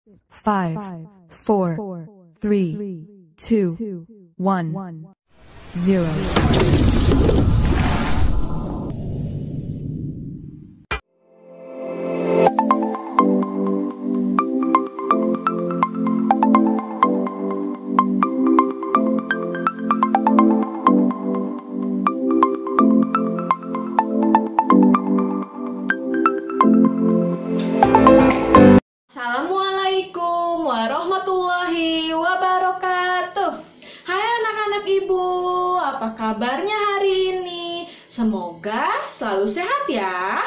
5, 4, 3, 2, 1, 0. Assalamualaikum warahmatullahi wabarakatuh. Hai anak-anak ibu, apa kabarnya hari ini? Semoga selalu sehat ya,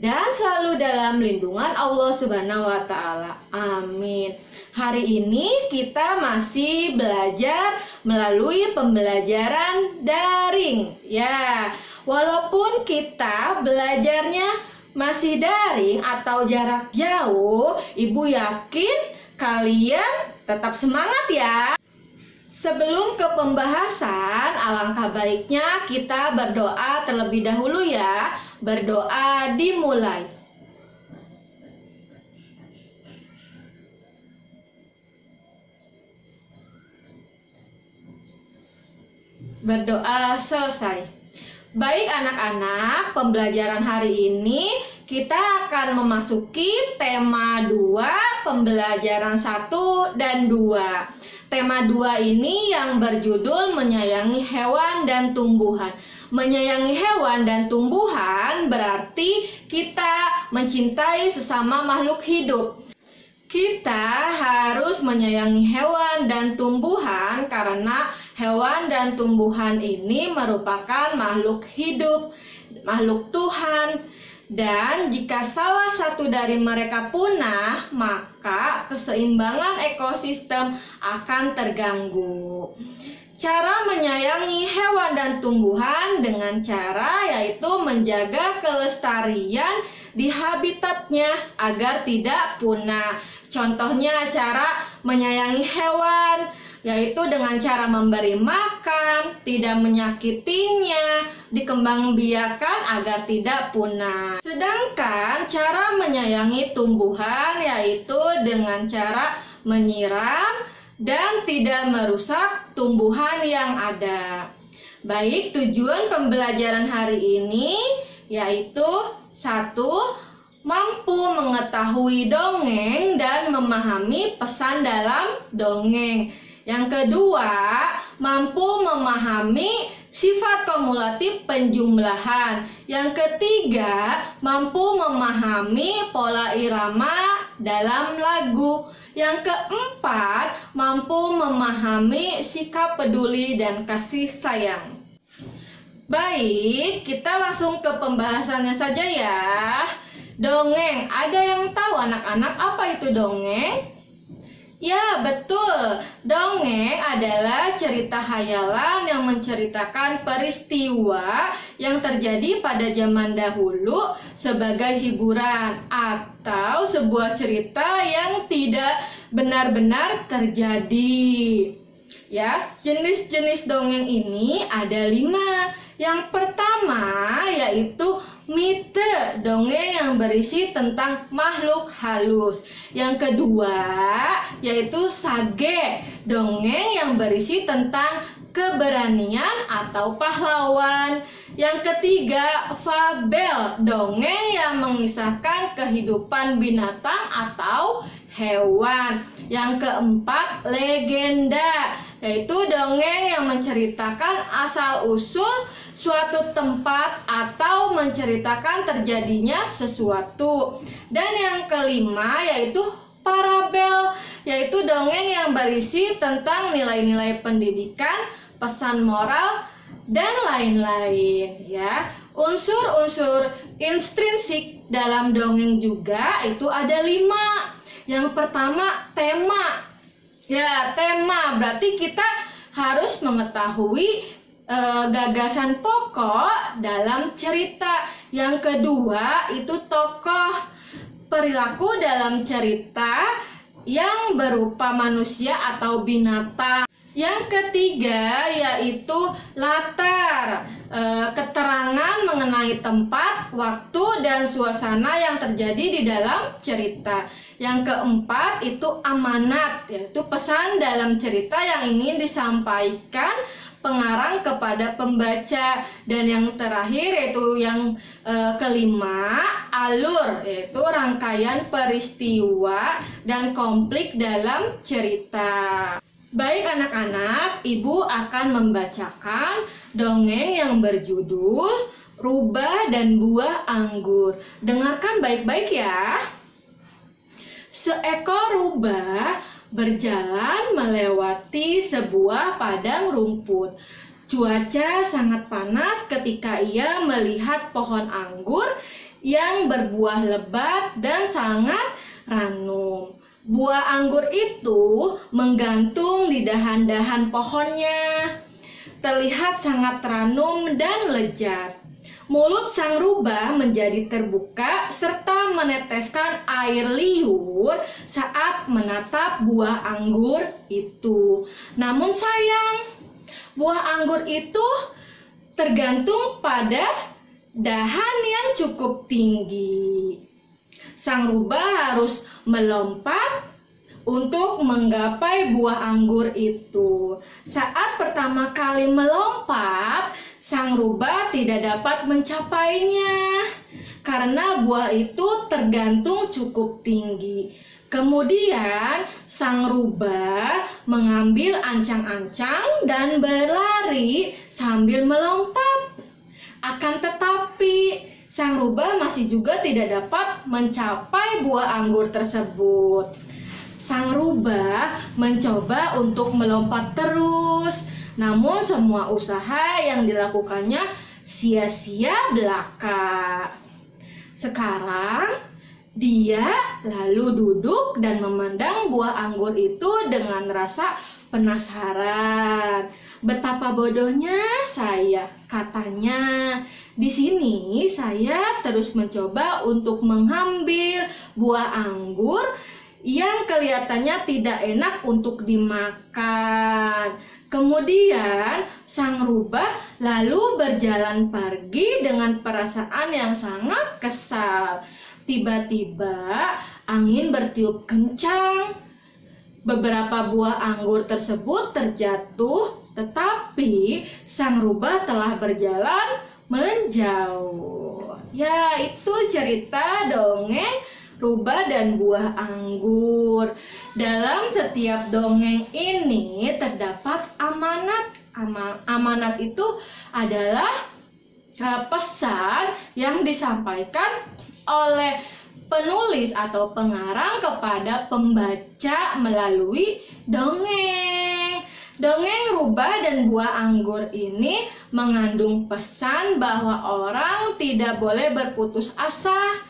dan selalu dalam lindungan Allah Subhanahu wa Ta'ala. Amin. Hari ini kita masih belajar melalui pembelajaran daring. Ya, walaupun kita belajarnya masih daring atau jarak jauh, ibu yakin kalian tetap semangat ya. Sebelum ke pembahasan, alangkah baiknya kita berdoa terlebih dahulu ya. Berdoa dimulai. Berdoa selesai. Baik anak-anak, pembelajaran hari ini kita akan memasuki tema 2, pembelajaran 1 dan 2. Tema 2 ini yang berjudul menyayangi hewan dan tumbuhan. Menyayangi hewan dan tumbuhan berarti kita mencintai sesama makhluk hidup. Kita harus menyayangi hewan dan tumbuhan karena hewan dan tumbuhan ini merupakan makhluk hidup, makhluk Tuhan. Dan jika salah satu dari mereka punah, maka keseimbangan ekosistem akan terganggu. Cara menyayangi hewan dan tumbuhan dengan cara yaitu menjaga kelestarian di habitatnya agar tidak punah. Contohnya cara menyayangi hewan yaitu dengan cara memberi makan, tidak menyakitinya, dikembangbiakan agar tidak punah. Sedangkan cara menyayangi tumbuhan yaitu dengan cara menyiram dan tidak merusak tumbuhan yang ada. Baik, tujuan pembelajaran hari ini yaitu 1. Mampu mengetahui dongeng dan memahami pesan dalam dongeng. Yang kedua, mampu memahami sifat kumulatif penjumlahan. Yang ketiga, mampu memahami pola irama dalam lagu. Yang keempat, mampu memahami sikap peduli dan kasih sayang. Baik, kita langsung ke pembahasannya saja ya. Dongeng, ada yang tahu anak-anak apa itu dongeng? Ya, betul. Dongeng adalah cerita hayalan yang menceritakan peristiwa yang terjadi pada zaman dahulu sebagai hiburan atau sebuah cerita yang tidak benar-benar terjadi. Ya, jenis-jenis dongeng ini ada 5. Yang pertama yaitu mite, dongeng yang berisi tentang makhluk halus. Yang kedua yaitu sage, dongeng yang berisi tentang keberanian atau pahlawan. Yang ketiga fabel, dongeng yang mengisahkan kehidupan binatang atau hewan. Yang keempat legenda, yaitu dongeng yang menceritakan asal-usul suatu tempat atau menceritakan terjadinya sesuatu. Dan yang kelima yaitu parabel, yaitu dongeng yang berisi tentang nilai-nilai pendidikan, pesan moral, dan lain-lain ya. Unsur-unsur intrinsik dalam dongeng juga itu ada 5. Yang pertama tema. Ya, tema berarti kita harus mengetahui gagasan pokok dalam cerita. Yang kedua itu tokoh, perilaku dalam cerita yang berupa manusia atau binatang. Yang ketiga yaitu latar, keterangan mengenai tempat, waktu, dan suasana yang terjadi di dalam cerita. Yang keempat itu amanat, yaitu pesan dalam cerita yang ingin disampaikan pengarang kepada pembaca. Dan yang terakhir yaitu yang kelima, alur, yaitu rangkaian peristiwa dan konflik dalam cerita. Baik anak-anak, Ibu akan membacakan dongeng yang berjudul Rubah dan Buah Anggur. Dengarkan baik-baik ya. Seekor rubah berjalan melewati sebuah padang rumput. Cuaca sangat panas ketika ia melihat pohon anggur yang berbuah lebat dan sangat ranum. Buah anggur itu menggantung di dahan-dahan pohonnya, terlihat sangat ranum dan lezat. Mulut sang rubah menjadi terbuka serta meneteskan air liur saat menatap buah anggur itu. Namun sayang, buah anggur itu tergantung pada dahan yang cukup tinggi. Sang rubah harus melompat untuk menggapai buah anggur itu. Saat pertama kali melompat, sang rubah tidak dapat mencapainya karena buah itu tergantung cukup tinggi. Kemudian sang rubah mengambil ancang-ancang dan berlari sambil melompat. Akan tetapi sang rubah masih juga tidak dapat mencapai buah anggur tersebut. Sang rubah mencoba untuk melompat terus, namun semua usaha yang dilakukannya sia-sia belaka. Sekarang dia lalu duduk dan memandang buah anggur itu dengan rasa penasaran. Betapa bodohnya saya, katanya. Di sini saya terus mencoba untuk mengambil buah anggur yang kelihatannya tidak enak untuk dimakan. Kemudian sang rubah lalu berjalan pergi dengan perasaan yang sangat kesal. Tiba-tiba angin bertiup kencang. Beberapa buah anggur tersebut terjatuh, tetapi sang rubah telah berjalan menjauh. Ya, itu cerita dongeng Rubah dan Buah Anggur. Dalam setiap dongeng ini terdapat amanat. Amanat itu adalah pesan yang disampaikan oleh penulis atau pengarang kepada pembaca melalui dongeng. Dongeng Rubah dan Buah Anggur ini mengandung pesan bahwa orang tidak boleh berputus asa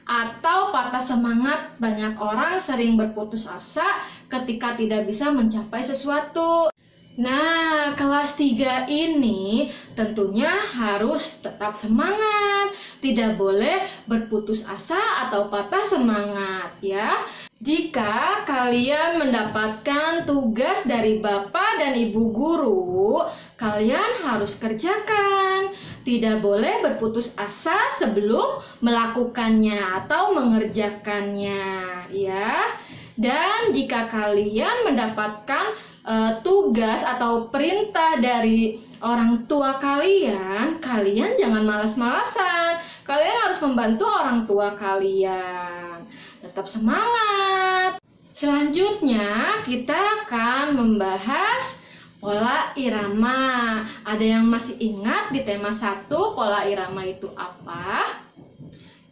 atau patah semangat. Banyak orang sering berputus asa ketika tidak bisa mencapai sesuatu. Nah, kelas 3 ini tentunya harus tetap semangat, tidak boleh berputus asa atau patah semangat ya. Jika kalian mendapatkan tugas dari Bapak dan Ibu guru, kalian harus kerjakan. Tidak boleh berputus asa sebelum melakukannya atau mengerjakannya ya. Dan jika kalian mendapatkan tugas atau perintah dari orang tua kalian, kalian jangan malas-malasan. Kalian harus membantu orang tua kalian. Tetap semangat. Selanjutnya kita akan membahas pola irama. Ada yang masih ingat di tema 1 pola irama itu apa?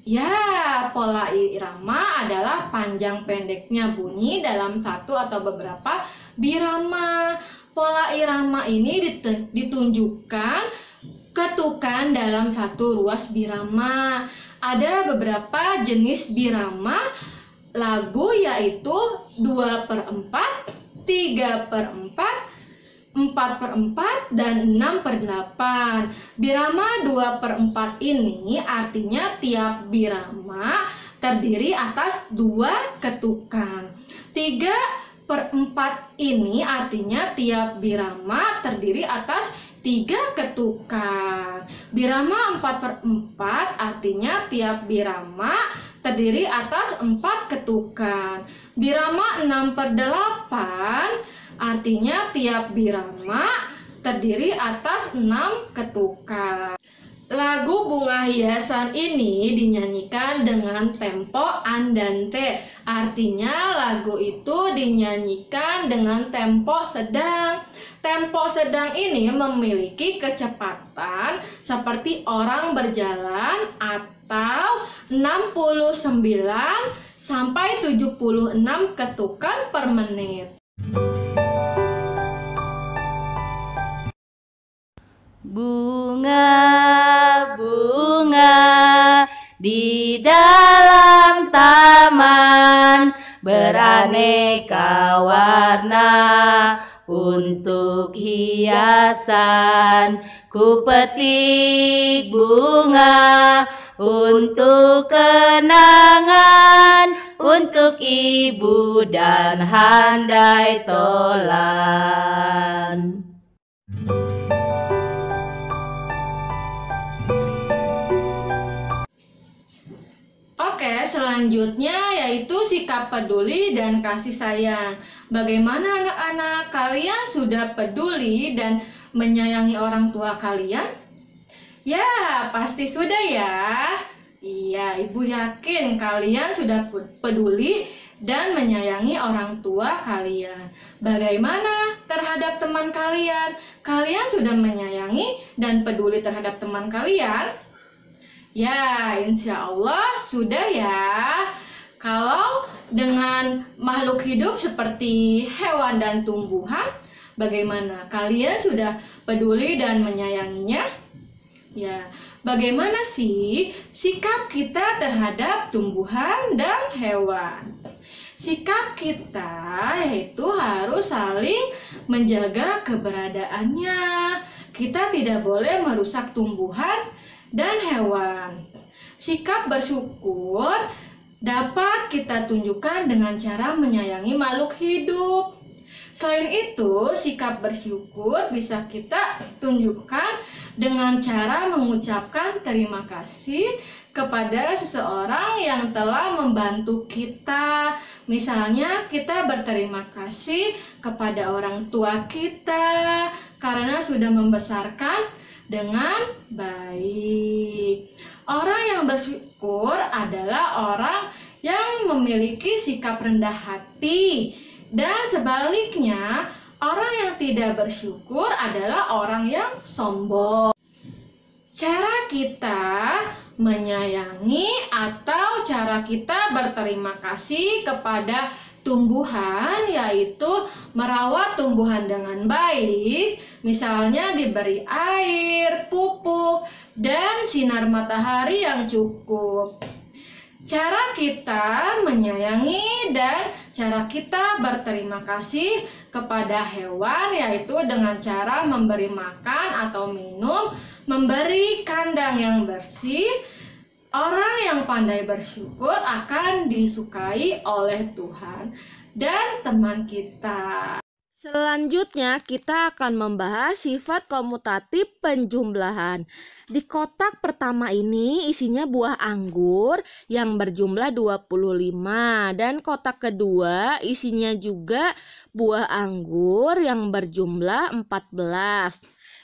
Ya, pola irama adalah panjang pendeknya bunyi dalam satu atau beberapa birama. Pola irama ini ditunjukkan ketukan dalam satu ruas birama. Ada beberapa jenis birama lagu yaitu 2/4, 3/4, 4/4 dan 6/8. Birama 2/4 ini artinya tiap birama terdiri atas 2 ketukan. 3/4 4 ini artinya tiap birama terdiri atas 3 ketukan. Birama 4/4 artinya tiap birama terdiri atas 4 ketukan. Birama 6/8 artinya tiap birama terdiri atas 6 ketukan. Lagu Bunga Hiasan ini dinyanyikan dengan tempo andante. Artinya lagu itu dinyanyikan dengan tempo sedang. Tempo sedang ini memiliki kecepatan seperti orang berjalan atau 69 sampai 76 ketukan per menit. Bunga-bunga di dalam taman beraneka warna untuk hiasan. Ku petik bunga untuk kenangan, untuk ibu dan handai tolan. Oke, selanjutnya yaitu sikap peduli dan kasih sayang. Bagaimana anak-anak, kalian sudah peduli dan menyayangi orang tua kalian? Ya, pasti sudah ya. Iya, ibu yakin kalian sudah peduli dan menyayangi orang tua kalian. Bagaimana terhadap teman kalian? Kalian sudah menyayangi dan peduli terhadap teman kalian? Ya, insya Allah sudah ya. Kalau dengan makhluk hidup seperti hewan dan tumbuhan, bagaimana? Kalian sudah peduli dan menyayanginya? Ya, bagaimana sih sikap kita terhadap tumbuhan dan hewan? Sikap kita yaitu harus saling menjaga keberadaannya. Kita tidak boleh merusak tumbuhan dan hewan. Sikap bersyukur dapat kita tunjukkan dengan cara menyayangi makhluk hidup. Selain itu, sikap bersyukur bisa kita tunjukkan dengan cara mengucapkan terima kasih kepada seseorang yang telah membantu kita. Misalnya, kita berterima kasih kepada orang tua kita karena sudah membesarkan dengan baik. Orang yang bersyukur adalah orang yang memiliki sikap rendah hati, dan sebaliknya orang yang tidak bersyukur adalah orang yang sombong. Cara kita menyayangi atau cara kita berterima kasih kepada tumbuhan yaitu merawat tumbuhan dengan baik, misalnya diberi air, pupuk, dan sinar matahari yang cukup. Cara kita menyayangi dan cara kita berterima kasih kepada hewan yaitu dengan cara memberi makan atau minum, memberi kandang yang bersih. Orang yang pandai bersyukur akan disukai oleh Tuhan dan teman kita. Selanjutnya kita akan membahas sifat komutatif penjumlahan. Di kotak pertama ini isinya buah anggur yang berjumlah 25 dan kotak kedua isinya juga buah anggur yang berjumlah 14.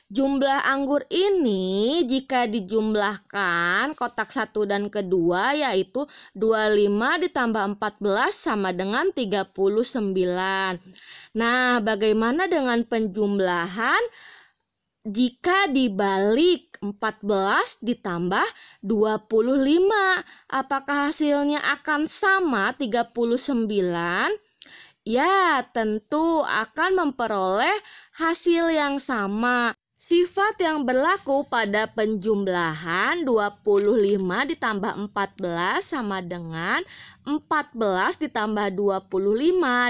Jumlah anggur ini jika dijumlahkan kotak 1 dan kedua yaitu 25 ditambah 14 sama dengan 39. Nah, bagaimana dengan penjumlahan jika dibalik 14 ditambah 25? Apakah hasilnya akan sama 39? Ya, tentu akan memperoleh hasil yang sama. Sifat yang berlaku pada penjumlahan 25 ditambah 14 sama dengan 14 ditambah 25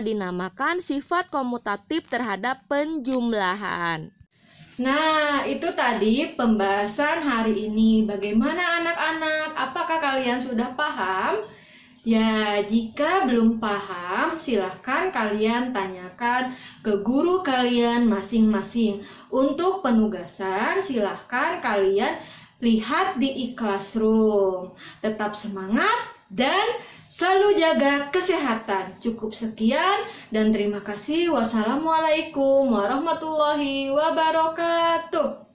dinamakan sifat komutatif terhadap penjumlahan. Nah, itu tadi pembahasan hari ini. Bagaimana anak-anak? Apakah kalian sudah paham? Ya, jika belum paham, silahkan kalian tanyakan ke guru kalian masing-masing. Untuk penugasan, silahkan kalian lihat di e-classroom. Tetap semangat dan selalu jaga kesehatan. Cukup sekian dan terima kasih. Wassalamualaikum warahmatullahi wabarakatuh.